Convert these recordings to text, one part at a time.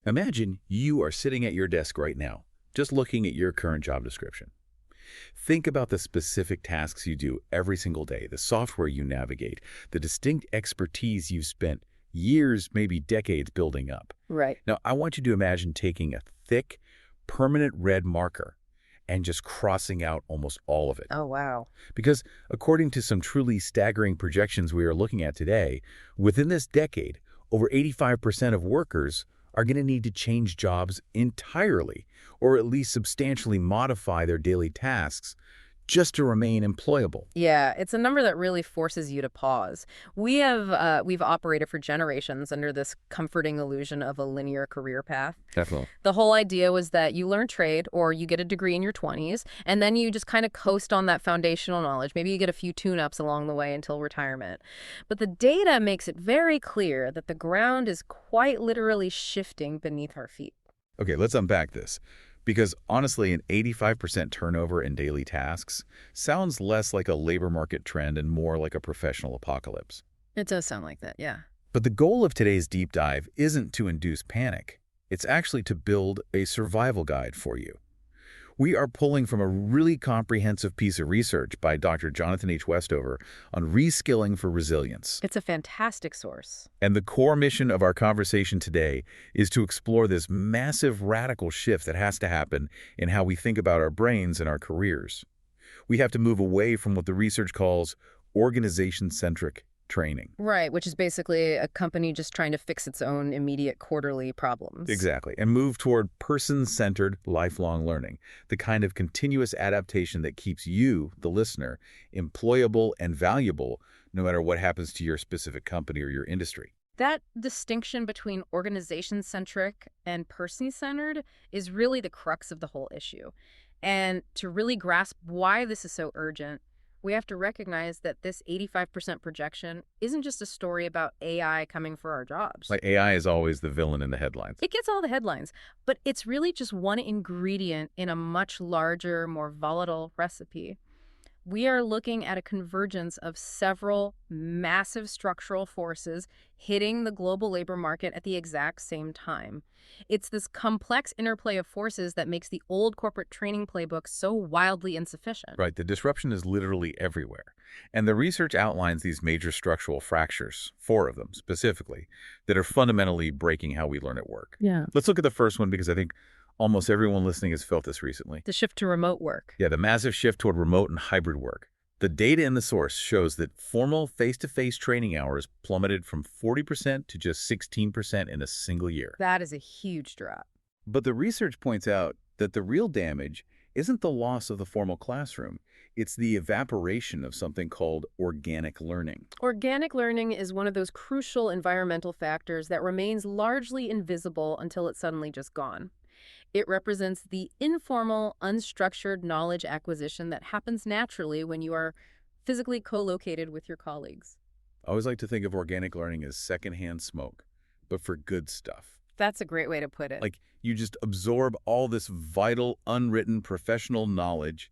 Imagine you are sitting at your desk right now, just looking at your current job description. Think about the specific tasks you do every single day, the software you navigate, the distinct expertise you've spent years, maybe decades building up. Right. Now, I want you to imagine taking a thick, permanent red marker and just crossing out almost all of it. Oh, wow. Because according to some truly staggering projections we are looking at today, within this decade, over 85% of workers are going to need to change jobs entirely, or at least substantially modify their daily tasks just to remain employable. Yeah, it's a number that really forces you to pause. We've operated for generations under this comforting illusion of a linear career path. Definitely. The whole idea was that you learn trade or you get a degree in your 20s, and then you just kind of coast on that foundational knowledge. Maybe you get a few tune-ups along the way until retirement. But the data makes it very clear that the ground is quite literally shifting beneath our feet. Okay, let's unpack this. Because honestly, an 85% turnover in daily tasks sounds less like a labor market trend and more like a professional apocalypse. It does sound like that, yeah. But the goal of today's deep dive isn't to induce panic. It's actually to build a survival guide for you. We are pulling from a really comprehensive piece of research by Dr. Jonathan H. Westover on reskilling for resilience. It's a fantastic source. And the core mission of our conversation today is to explore this massive radical shift that has to happen in how we think about our brains and our careers. We have to move away from what the research calls organization-centric training. Right, which is basically a company just trying to fix its own immediate quarterly problems. Exactly, and move toward person-centered lifelong learning, the kind of continuous adaptation that keeps you, the listener, employable and valuable no matter what happens to your specific company or your industry. That distinction between organization-centric and person-centered is really the crux of the whole issue. And to really grasp why this is so urgent, we have to recognize that this 85% projection isn't just a story about AI coming for our jobs. Like AI is always the villain in the headlines. It gets all the headlines, but it's really just one ingredient in a much larger, more volatile recipe. We are looking at a convergence of several massive structural forces hitting the global labor market at the exact same time. It's this complex interplay of forces that makes the old corporate training playbook so wildly insufficient. Right, the disruption is literally everywhere. And the research outlines these major structural fractures, 4 of them specifically, that are fundamentally breaking how we learn at work. Yeah. Let's look at the first one because I think almost everyone listening has felt this recently. The shift to remote work. Yeah, the massive shift toward remote and hybrid work. The data in the source shows that formal face-to-face training hours plummeted from 40% to just 16% in a single year. That is a huge drop. But the research points out that the real damage isn't the loss of the formal classroom. It's the evaporation of something called organic learning. Organic learning is one of those crucial environmental factors that remains largely invisible until it's suddenly just gone. It represents the informal, unstructured knowledge acquisition that happens naturally when you are physically co-located with your colleagues. I always like to think of organic learning as secondhand smoke, but for good stuff. That's a great way to put it. Like you just absorb all this vital, unwritten professional knowledge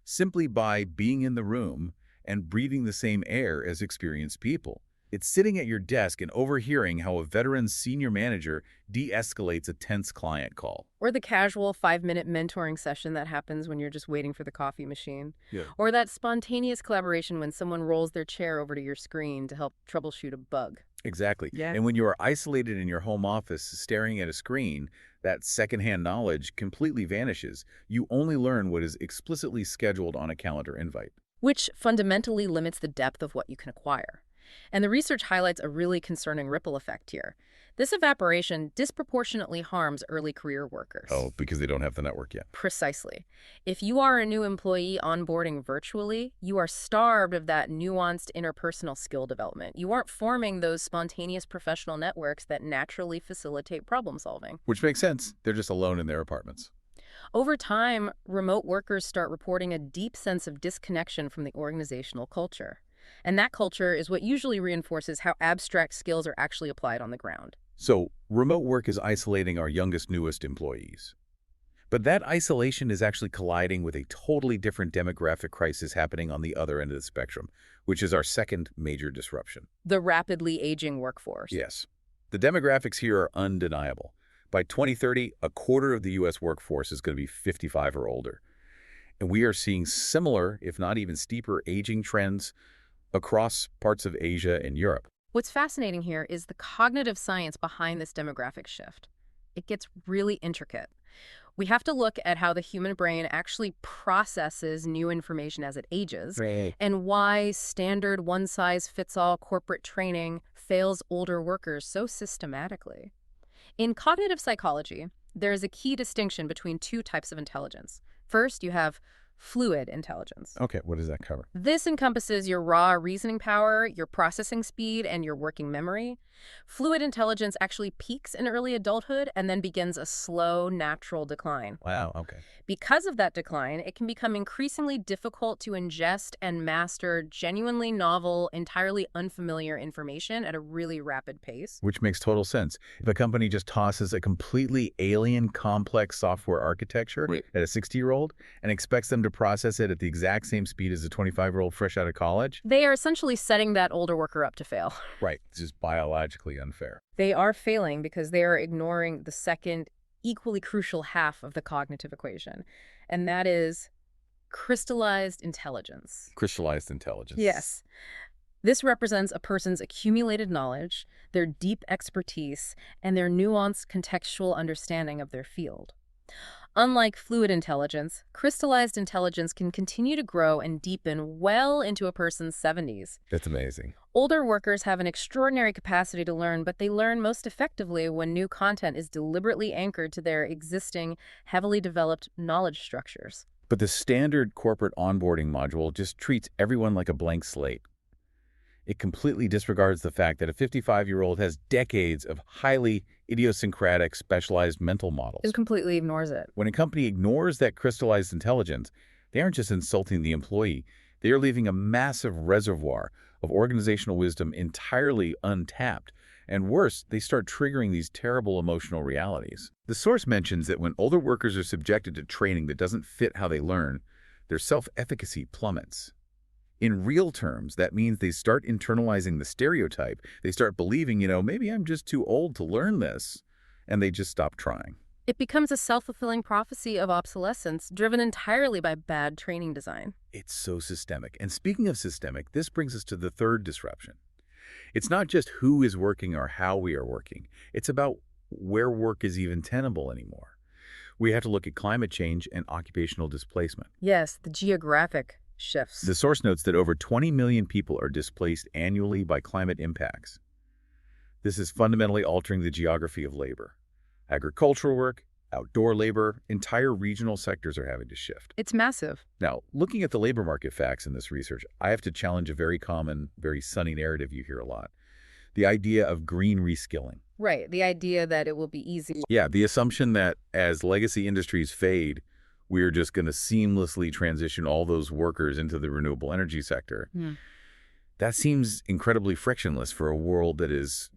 simply by being in the room and breathing the same air as experienced people. It's sitting at your desk and overhearing how a veteran senior manager de-escalates a tense client call. Or the casual 5-minute mentoring session that happens when you're just waiting for the coffee machine. Yeah. Or that spontaneous collaboration when someone rolls their chair over to your screen to help troubleshoot a bug. Exactly. Yeah. And when you are isolated in your home office staring at a screen, that secondhand knowledge completely vanishes. You only learn what is explicitly scheduled on a calendar invite. Which fundamentally limits the depth of what you can acquire. And the research highlights a really concerning ripple effect here. This evaporation disproportionately harms early career workers. Oh, because they don't have the network yet. Precisely. If you are a new employee onboarding virtually, you are starved of that nuanced interpersonal skill development. You aren't forming those spontaneous professional networks that naturally facilitate problem solving. Which makes sense. They're just alone in their apartments. Over time, remote workers start reporting a deep sense of disconnection from the organizational culture. And that culture is what usually reinforces how abstract skills are actually applied on the ground. So, remote work is isolating our youngest, newest employees. But that isolation is actually colliding with a totally different demographic crisis happening on the other end of the spectrum, which is our second major disruption. The rapidly aging workforce. Yes. The demographics here are undeniable. By 2030, a quarter of the U.S. workforce is going to be 55 or older. And we are seeing similar, if not even steeper, aging trends across parts of Asia and Europe. What's fascinating here is the cognitive science behind this demographic shift. It gets really intricate. We have to look at how the human brain actually processes new information as it ages, Right. and why standard one-size-fits-all corporate training fails older workers so systematically. In cognitive psychology, there is a key distinction between two types of intelligence. First, you have fluid intelligence. Okay, what does that cover? This encompasses your raw reasoning power, your processing speed, and your working memory. Fluid intelligence actually peaks in early adulthood and then begins a slow, natural decline. Wow, okay. Because of that decline, it can become increasingly difficult to ingest and master genuinely novel, entirely unfamiliar information at a really rapid pace. Which makes total sense. If a company just tosses a completely alien, complex software architecture Right. at a 60-year-old and expects them to process it at the exact same speed as a 25-year-old fresh out of college, They are essentially setting that older worker up to fail. right, it's just biologically unfair. They are failing because they are ignoring the second, equally crucial half of the cognitive equation, and that is crystallized intelligence. Crystallized intelligence. Yes. This represents a person's accumulated knowledge, their deep expertise, and their nuanced contextual understanding of their field. Unlike fluid intelligence, crystallized intelligence can continue to grow and deepen well into a person's 70s. That's amazing. Older workers have an extraordinary capacity to learn, but they learn most effectively when new content is deliberately anchored to their existing, heavily developed knowledge structures. But the standard corporate onboarding module just treats everyone like a blank slate. It completely disregards the fact that a 55-year-old has decades of highly idiosyncratic, specialized mental models. It completely ignores it. When a company ignores that crystallized intelligence, they aren't just insulting the employee. They are leaving a massive reservoir of organizational wisdom entirely untapped. And worse, they start triggering these terrible emotional realities. The source mentions that when older workers are subjected to training that doesn't fit how they learn, their self-efficacy plummets. In real terms, that means they start internalizing the stereotype. They start believing, maybe I'm just too old to learn this, and they just stop trying. It becomes a self-fulfilling prophecy of obsolescence, driven entirely by bad training design. It's so systemic. And speaking of systemic, this brings us to the third disruption. It's not just who is working or how we are working. It's about where work is even tenable anymore. We have to look at climate change and occupational displacement. Yes, the geographic shifts. The source notes that over 20 million people are displaced annually by climate impacts. This is fundamentally altering the geography of labor. Agricultural work, outdoor labor, entire regional sectors are having to shift. It's massive. Now, looking at the labor market facts in this research, I have to challenge a very common, very sunny narrative you hear a lot. The idea of green reskilling. Right, the idea that it will be easy. Yeah, the assumption that as legacy industries fade, we're just going to seamlessly transition all those workers into the renewable energy sector. That seems incredibly frictionless for a world that is,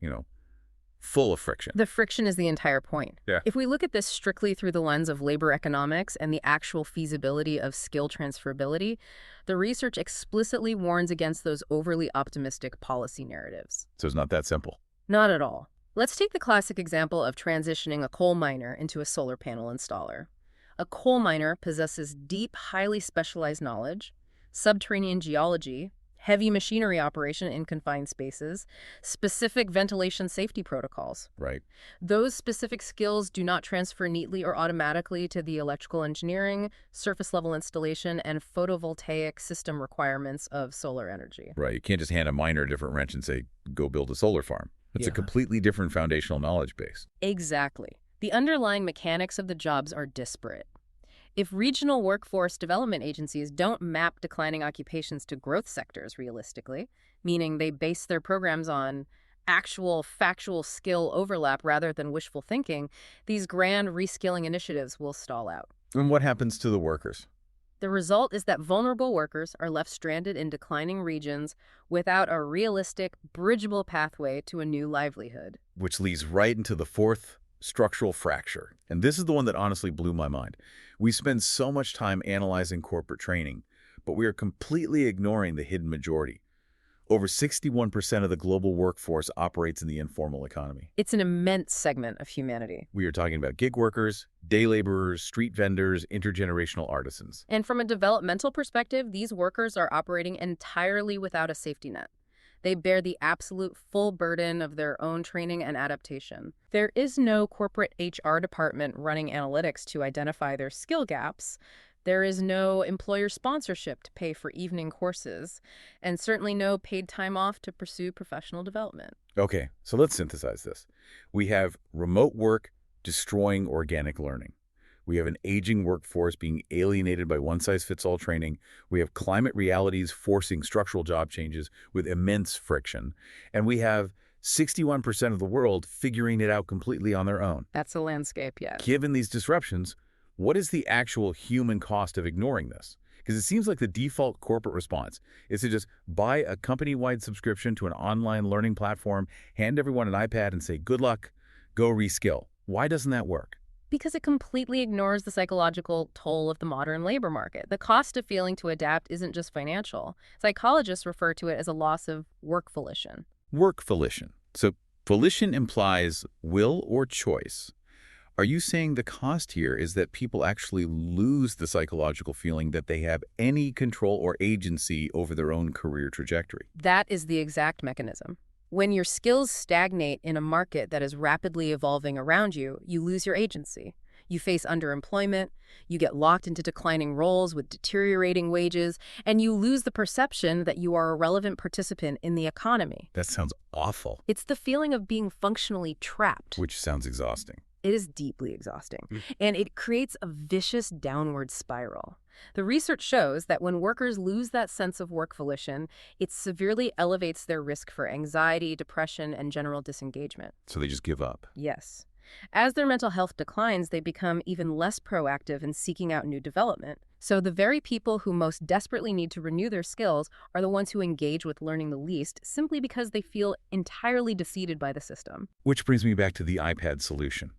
full of friction. The friction is the entire point. Yeah. If we look at this strictly through the lens of labor economics and the actual feasibility of skill transferability, the research explicitly warns against those overly optimistic policy narratives. So it's not that simple. Not at all. Let's take the classic example of transitioning a coal miner into a solar panel installer. A coal miner possesses deep, highly specialized knowledge, subterranean geology, heavy machinery operation in confined spaces, specific ventilation safety protocols. Right. Those specific skills do not transfer neatly or automatically to the electrical engineering, surface-level installation, and photovoltaic system requirements of solar energy. Right. You can't just hand a miner a different wrench and say, go build a solar farm. It's a Yeah. completely different foundational knowledge base. Exactly. The underlying mechanics of the jobs are disparate. If regional workforce development agencies don't map declining occupations to growth sectors realistically, meaning they base their programs on actual factual skill overlap rather than wishful thinking, these grand reskilling initiatives will stall out. And what happens to the workers? The result is that vulnerable workers are left stranded in declining regions without a realistic, bridgeable pathway to a new livelihood. Which leads right into the fourth structural fracture. And this is the one that honestly blew my mind. We spend so much time analyzing corporate training, but we are completely ignoring the hidden majority. Over 61% of the global workforce operates in the informal economy. It's an immense segment of humanity. We are talking about gig workers, day laborers, street vendors, intergenerational artisans. And from a developmental perspective, these workers are operating entirely without a safety net. They bear the absolute full burden of their own training and adaptation. There is no corporate HR department running analytics to identify their skill gaps. There is no employer sponsorship to pay for evening courses, and certainly no paid time off to pursue professional development. Okay, so let's synthesize this. We have remote work destroying organic learning. We have an aging workforce being alienated by one-size-fits-all training. We have climate realities forcing structural job changes with immense friction. And we have 61% of the world figuring it out completely on their own. That's a landscape, yes. Given these disruptions, what is the actual human cost of ignoring this? Because it seems like the default corporate response is to just buy a company-wide subscription to an online learning platform, hand everyone an iPad and say, good luck, go reskill. Why doesn't that work? Because it completely ignores the psychological toll of the modern labor market. The cost of failing to adapt isn't just financial. Psychologists refer to it as a loss of work volition. Work volition. So volition implies will or choice. Are you saying the cost here is that people actually lose the psychological feeling that they have any control or agency over their own career trajectory? That is the exact mechanism. When your skills stagnate in a market that is rapidly evolving around you, you lose your agency. You face underemployment, you get locked into declining roles with deteriorating wages, and you lose the perception that you are a relevant participant in the economy. That sounds awful. It's the feeling of being functionally trapped. Which sounds exhausting. It is deeply exhausting, and it creates a vicious downward spiral. The research shows that when workers lose that sense of work volition, it severely elevates their risk for anxiety, depression, and general disengagement. So they just give up. Yes. As their mental health declines, they become even less proactive in seeking out new development. So the very people who most desperately need to renew their skills are the ones who engage with learning the least, simply because they feel entirely defeated by the system. Which brings me back to the iPad solution.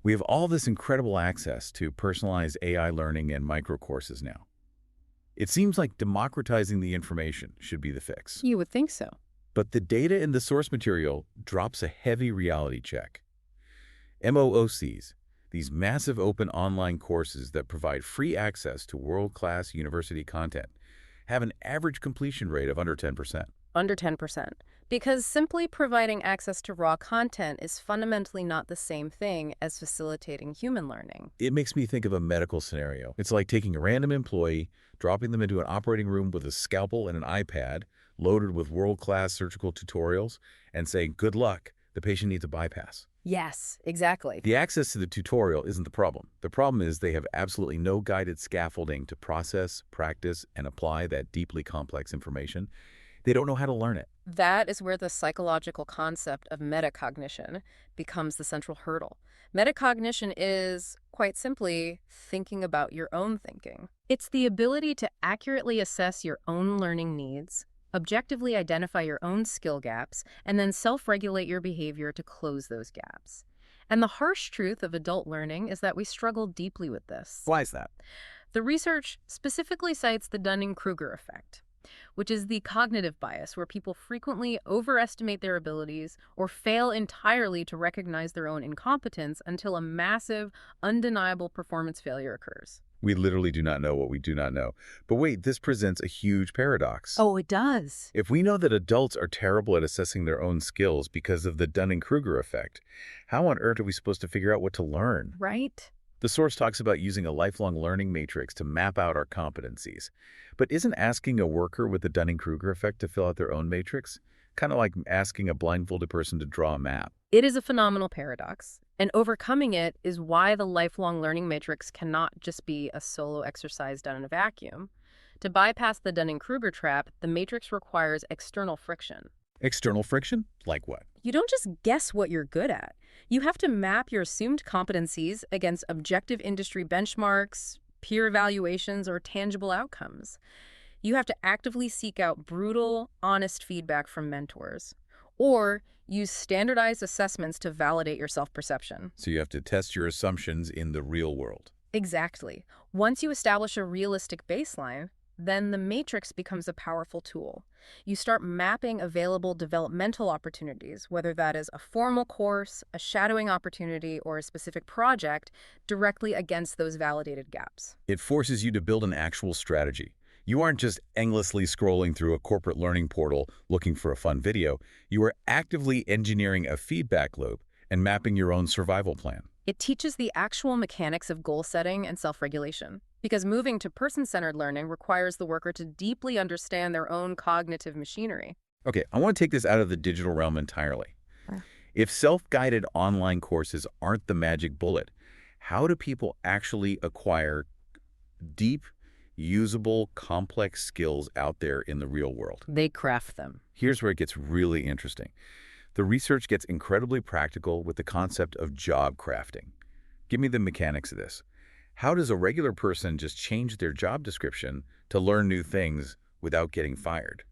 We have all this incredible access to personalized AI learning and micro courses now. It seems like democratizing the information should be the fix. You would think so. But the data in the source material drops a heavy reality check. MOOCs, these massive open online courses that provide free access to world-class university content, have an average completion rate of under 10%. Under 10%. Because simply providing access to raw content is fundamentally not the same thing as facilitating human learning. It makes me think of a medical scenario. It's like taking a random employee, dropping them into an operating room with a scalpel and an iPad, loaded with world-class surgical tutorials, and saying, good luck, the patient needs a bypass. Yes, exactly. The access to the tutorial isn't the problem. The problem is they have absolutely no guided scaffolding to process, practice, and apply that deeply complex information. They don't know how to learn it. That is where the psychological concept of metacognition becomes the central hurdle. Metacognition is, quite simply, thinking about your own thinking. It's the ability to accurately assess your own learning needs, objectively identify your own skill gaps, and then self-regulate your behavior to close those gaps. And the harsh truth of adult learning is that we struggle deeply with this. Why is that? The research specifically cites the Dunning-Kruger effect, which is the cognitive bias where people frequently overestimate their abilities or fail entirely to recognize their own incompetence until a massive, undeniable performance failure occurs. We literally do not know what we do not know. But wait, this presents a huge paradox. Oh, it does. If we know that adults are terrible at assessing their own skills because of the Dunning-Kruger effect, how on earth are we supposed to figure out what to learn? Right? The source talks about using a lifelong learning matrix to map out our competencies. But isn't asking a worker with the Dunning-Kruger effect to fill out their own matrix kind of like asking a blindfolded person to draw a map? It is a phenomenal paradox, and overcoming it is why the lifelong learning matrix cannot just be a solo exercise done in a vacuum. To bypass the Dunning-Kruger trap, the matrix requires external friction. External friction? Like what? You don't just guess what you're good at. You have to map your assumed competencies against objective industry benchmarks, peer evaluations, or tangible outcomes. You have to actively seek out brutal, honest feedback from mentors, or use standardized assessments to validate your self-perception. So you have to test your assumptions in the real world. Exactly. Once you establish a realistic baseline, then the matrix becomes a powerful tool. You start mapping available developmental opportunities, whether that is a formal course, a shadowing opportunity, or a specific project, directly against those validated gaps. It forces you to build an actual strategy. You aren't just endlessly scrolling through a corporate learning portal looking for a fun video. You are actively engineering a feedback loop and mapping your own survival plan. It teaches the actual mechanics of goal setting and self-regulation, because moving to person-centered learning requires the worker to deeply understand their own cognitive machinery. Okay, I want to take this out of the digital realm entirely. Sure. If self-guided online courses aren't the magic bullet, how do people actually acquire deep, usable, complex skills out there in the real world? They craft them. Here's where it gets really interesting. The research gets incredibly practical with the concept of job crafting. Give me the mechanics of this. How does a regular person just change their job description to learn new things without getting fired?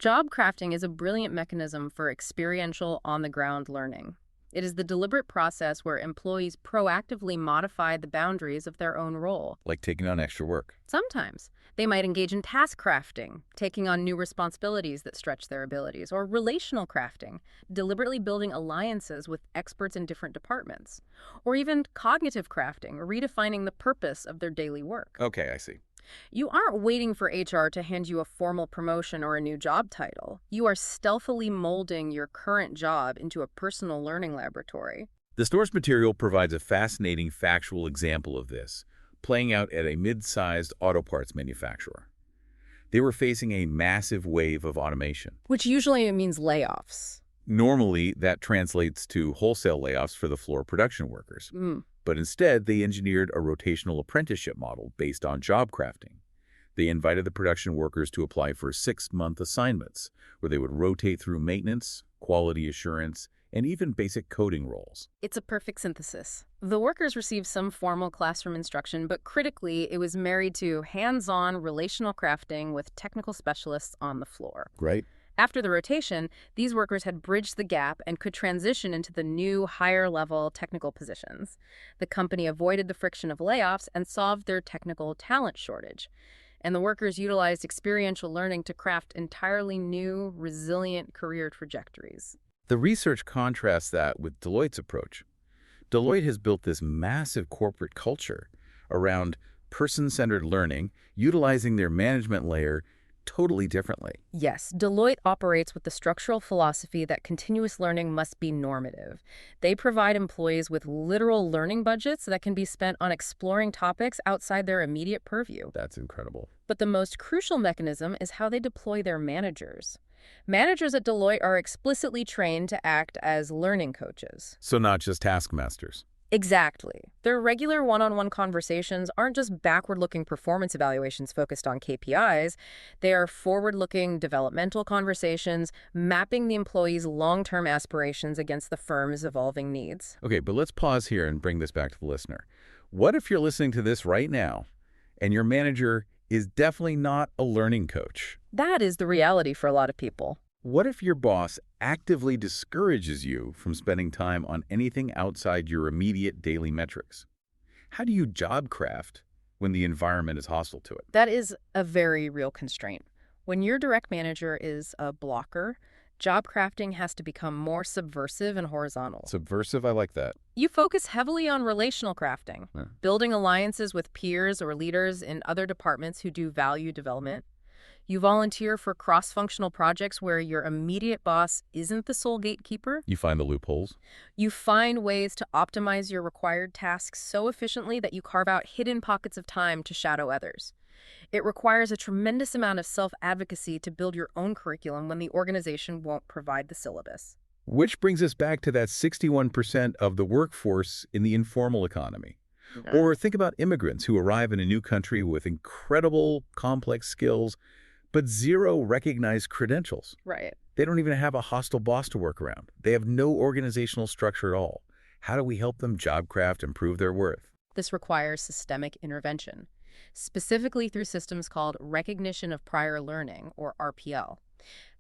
Job crafting is a brilliant mechanism for experiential, on-the-ground learning. It is the deliberate process where employees proactively modify the boundaries of their own role. Like taking on extra work. Sometimes they might engage in task crafting, taking on new responsibilities that stretch their abilities, or relational crafting, deliberately building alliances with experts in different departments, or even cognitive crafting, redefining the purpose of their daily work. Okay, I see. You aren't waiting for HR to hand you a formal promotion or a new job title. You are stealthily molding your current job into a personal learning laboratory. The source material provides a fascinating factual example of this, playing out at a mid-sized auto parts manufacturer. They were facing a massive wave of automation. Which usually means layoffs. Normally, that translates to wholesale layoffs for the floor production workers. But instead, they engineered a rotational apprenticeship model based on job crafting. They invited the production workers to apply for 6-month assignments, where they would rotate through maintenance, quality assurance, and even basic coding roles. It's a perfect synthesis. The workers received some formal classroom instruction, but critically, it was married to hands-on relational crafting with technical specialists on the floor. Right? After the rotation, these workers had bridged the gap and could transition into the new, higher-level technical positions. The company avoided the friction of layoffs and solved their technical talent shortage. And the workers utilized experiential learning to craft entirely new, resilient career trajectories. The research contrasts that with Deloitte's approach. Deloitte has built this massive corporate culture around person-centered learning, utilizing their management layer totally differently. Yes, Deloitte operates with the structural philosophy that continuous learning must be normative. They provide employees with literal learning budgets that can be spent on exploring topics outside their immediate purview. That's incredible. But the most crucial mechanism is how they deploy their managers. Managers at Deloitte are explicitly trained to act as learning coaches. So not just taskmasters. Exactly. Their regular one-on-one conversations aren't just backward-looking performance evaluations focused on KPIs. They are forward-looking developmental conversations, mapping the employee's long-term aspirations against the firm's evolving needs. Okay, but let's pause here and bring this back to the listener. What if you're listening to this right now and your manager is definitely not a learning coach? That is the reality for a lot of people. What if your boss actively discourages you from spending time on anything outside your immediate daily metrics? How do you job craft when the environment is hostile to it? That is a very real constraint. When your direct manager is a blocker, job crafting has to become more subversive and horizontal. Subversive, I like that. You focus heavily on relational crafting, Yeah. building alliances with peers or leaders in other departments who do value development. You volunteer for cross-functional projects where your immediate boss isn't the sole gatekeeper. You find the loopholes. You find ways to optimize your required tasks so efficiently that you carve out hidden pockets of time to shadow others. It requires a tremendous amount of self-advocacy to build your own curriculum when the organization won't provide the syllabus. Which brings us back to that 61% of the workforce in the informal economy. Or think about immigrants who arrive in a new country with incredible, complex skills, but zero recognized credentials. Right. They don't even have a hostile boss to work around. They have no organizational structure at all. How do we help them job craft and prove their worth? This requires systemic intervention, specifically through systems called recognition of prior learning, or RPL.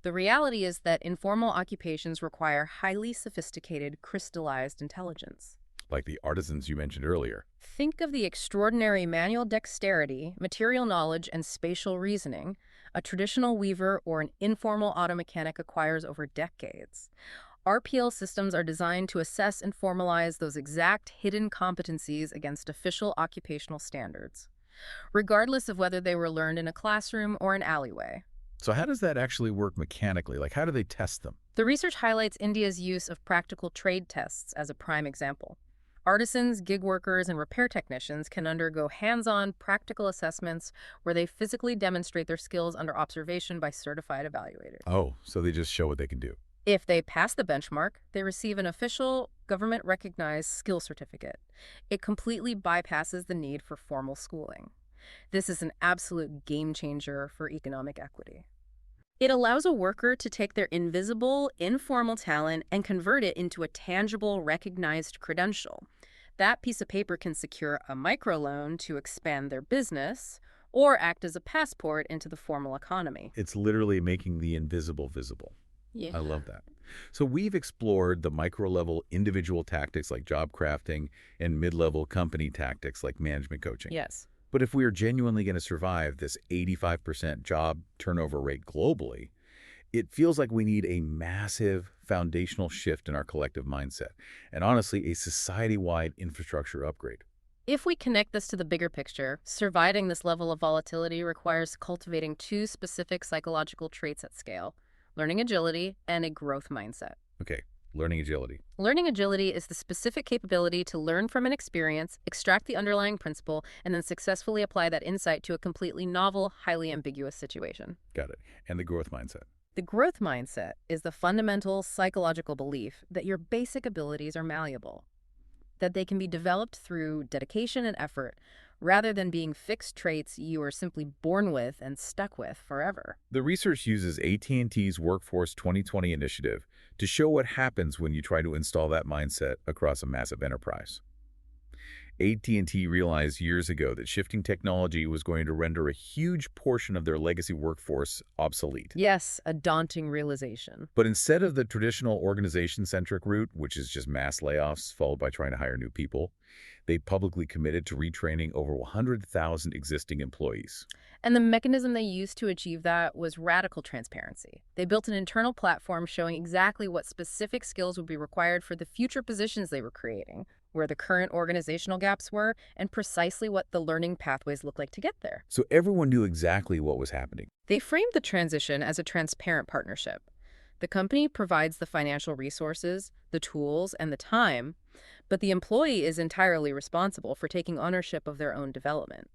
The reality is that informal occupations require highly sophisticated, crystallized intelligence. like the artisans you mentioned earlier. Think of the extraordinary manual dexterity, material knowledge, and spatial reasoning a traditional weaver or an informal auto mechanic acquires over decades. RPL systems are designed to assess and formalize those exact hidden competencies against official occupational standards, regardless of whether they were learned in a classroom or an alleyway. So how does that actually work mechanically? Like, how do they test them? The research highlights India's use of practical trade tests as a prime example. Artisans, gig workers, and repair technicians can undergo hands-on practical assessments where they physically demonstrate their skills under observation by certified evaluators. Oh, so they just show what they can do. If they pass the benchmark, they receive an official, government-recognized skill certificate. It completely bypasses the need for formal schooling. This is an absolute game changer for economic equity. It allows a worker to take their invisible, informal talent and convert it into a tangible, recognized credential. That piece of paper can secure a microloan to expand their business or act as a passport into the formal economy. It's literally making the invisible visible. Yeah. I love that. So we've explored the micro-level individual tactics like job crafting and mid-level company tactics like management coaching. Yes. But if we are genuinely going to survive this 85% job turnover rate globally, it feels like we need a massive foundational shift in our collective mindset, and honestly, a society-wide infrastructure upgrade. If we connect this to the bigger picture, surviving this level of volatility requires cultivating two specific psychological traits at scale: learning agility and a growth mindset. Okay, learning agility. Learning agility is the specific capability to learn from an experience, extract the underlying principle, and then successfully apply that insight to a completely novel, highly ambiguous situation. Got it. And the growth mindset. The growth mindset is the fundamental psychological belief that your basic abilities are malleable, that they can be developed through dedication and effort, rather than being fixed traits you are simply born with and stuck with forever. The research uses AT&T's Workforce 2020 initiative to show what happens when you try to install that mindset across a massive enterprise. AT&T realized years ago that shifting technology was going to render a huge portion of their legacy workforce obsolete. Yes, a daunting realization. But instead of the traditional organization-centric route, which is just mass layoffs followed by trying to hire new people, they publicly committed to retraining over 100,000 existing employees. And the mechanism they used to achieve that was radical transparency. They built an internal platform showing exactly what specific skills would be required for the future positions they were creating, where the current organizational gaps were, and precisely what the learning pathways looked like to get there. So everyone knew exactly what was happening. They framed the transition as a transparent partnership. The company provides the financial resources, the tools, and the time, but the employee is entirely responsible for taking ownership of their own development.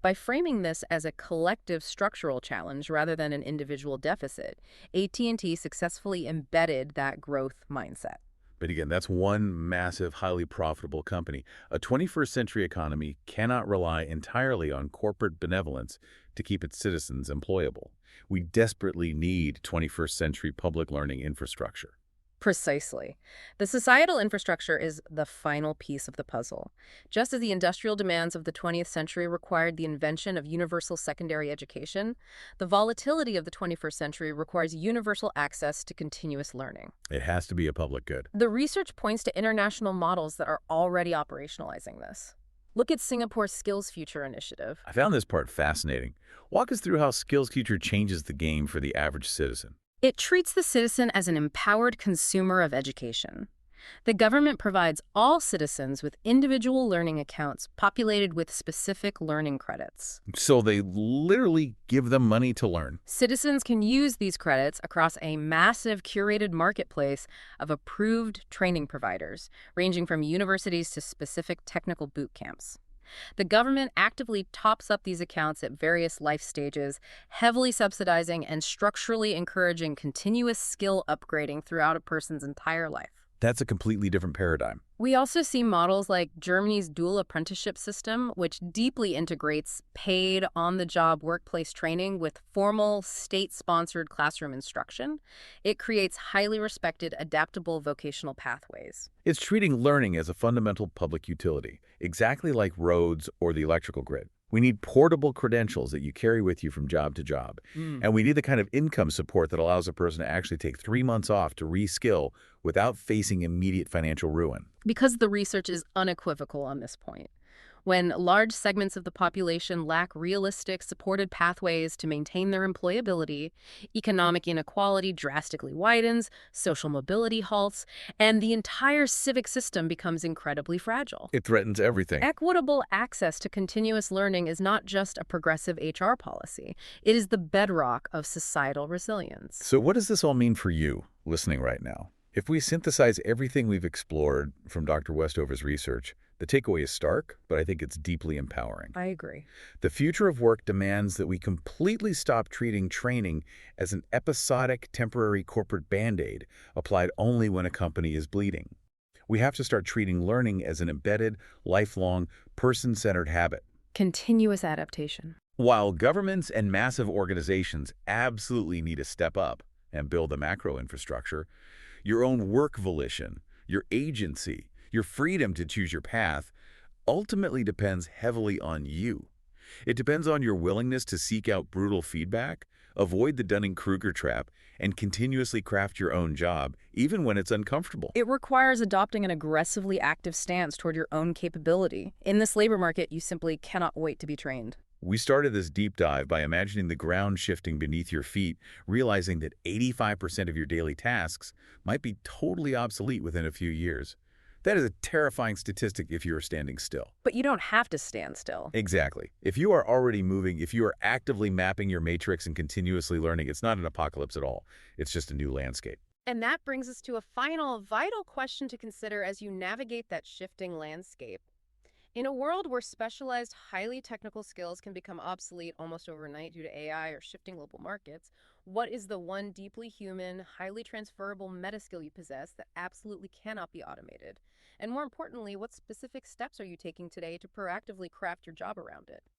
By framing this as a collective structural challenge rather than an individual deficit, AT&T successfully embedded that growth mindset. But again, that's one massive, highly profitable company. A 21st century economy cannot rely entirely on corporate benevolence to keep its citizens employable. We desperately need 21st century public learning infrastructure. Precisely. The societal infrastructure is the final piece of the puzzle. Just as the industrial demands of the 20th century required the invention of universal secondary education, the volatility of the 21st century requires universal access to continuous learning. It has to be a public good. The research points to international models that are already operationalizing this. Look at Singapore's Skills Future initiative. I found this part fascinating. Walk us through how Skills Future changes the game for the average citizen. It treats the citizen as an empowered consumer of education. The government provides all citizens with individual learning accounts populated with specific learning credits. So they literally give them money to learn. Citizens can use these credits across a massive curated marketplace of approved training providers, ranging from universities to specific technical boot camps. The government actively tops up these accounts at various life stages, heavily subsidizing and structurally encouraging continuous skill upgrading throughout a person's entire life. That's a completely different paradigm. We also see models like Germany's dual apprenticeship system, which deeply integrates paid, on-the-job workplace training with formal, state-sponsored classroom instruction. It creates highly respected, adaptable vocational pathways. It's treating learning as a fundamental public utility, exactly like roads or the electrical grid. We need portable credentials that you carry with you from job to job. Mm. And we need the kind of income support that allows a person to actually take 3 months off to reskill without facing immediate financial ruin. Because the research is unequivocal on this point. When large segments of the population lack realistic, supported pathways to maintain their employability, economic inequality drastically widens, social mobility halts, and the entire civic system becomes incredibly fragile. It threatens everything. Equitable access to continuous learning is not just a progressive HR policy. It is the bedrock of societal resilience. So what does this all mean for you, listening right now? If we synthesize everything we've explored from Dr. Westover's research, the takeaway is stark, but I think it's deeply empowering. I agree. The future of work demands that we completely stop treating training as an episodic, temporary corporate Band-Aid applied only when a company is bleeding. We have to start treating learning as an embedded, lifelong, person-centered habit. Continuous adaptation. While governments and massive organizations absolutely need to step up and build the macro infrastructure, your own work volition, your agency, your freedom to choose your path ultimately depends heavily on you. It depends on your willingness to seek out brutal feedback, avoid the Dunning-Kruger trap, and continuously craft your own job, even when it's uncomfortable. It requires adopting an aggressively active stance toward your own capability. In this labor market, you simply cannot wait to be trained. We started this deep dive by imagining the ground shifting beneath your feet, realizing that 85% of your daily tasks might be totally obsolete within a few years. That is a terrifying statistic if you are standing still. But you don't have to stand still. Exactly. If you are already moving, if you are actively mapping your matrix and continuously learning, it's not an apocalypse at all. It's just a new landscape. And that brings us to a final, vital question to consider as you navigate that shifting landscape. In a world where specialized, highly technical skills can become obsolete almost overnight due to AI or shifting global markets, what is the one deeply human, highly transferable meta skill you possess that absolutely cannot be automated? And more importantly, what specific steps are you taking today to proactively craft your job around it?